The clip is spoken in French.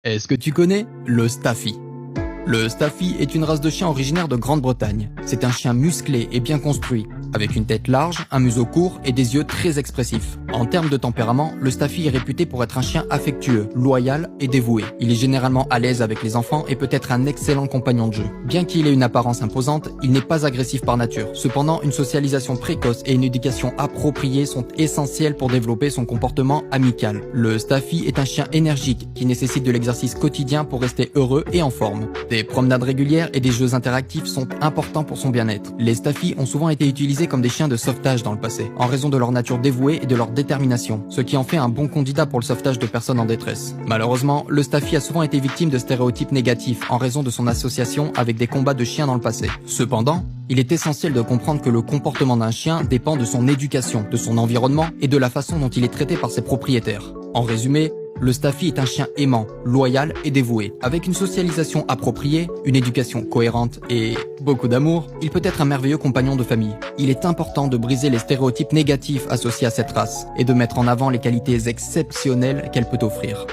Est-ce que tu connais le Staffy? Le Staffy est une race de chien originaire de Grande-Bretagne. C'est un chien musclé et bien construit, avec une tête large, un museau court et des yeux très expressifs. En termes de tempérament, le Staffy est réputé pour être un chien affectueux, loyal et dévoué. Il est généralement à l'aise avec les enfants et peut être un excellent compagnon de jeu. Bien qu'il ait une apparence imposante, il n'est pas agressif par nature. Cependant, une socialisation précoce et une éducation appropriée sont essentielles pour développer son comportement amical. Le Staffy est un chien énergique qui nécessite de l'exercice quotidien pour rester heureux et en forme. Des promenades régulières et des jeux interactifs sont importants pour son bien-être. Les Staffy ont souvent été utilisés comme des chiens de sauvetage dans le passé, en raison de leur nature dévouée et de leur détermination, ce qui en fait un bon candidat pour le sauvetage de personnes en détresse. Malheureusement, le Staffy a souvent été victime de stéréotypes négatifs en raison de son association avec des combats de chiens dans le passé. Cependant, il est essentiel de comprendre que le comportement d'un chien dépend de son éducation, de son environnement et de la façon dont il est traité par ses propriétaires. En résumé, le Staffy est un chien aimant, loyal et dévoué. Avec une socialisation appropriée, une éducation cohérente et beaucoup d'amour, il peut être un merveilleux compagnon de famille. Il est important de briser les stéréotypes négatifs associés à cette race et de mettre en avant les qualités exceptionnelles qu'elle peut offrir.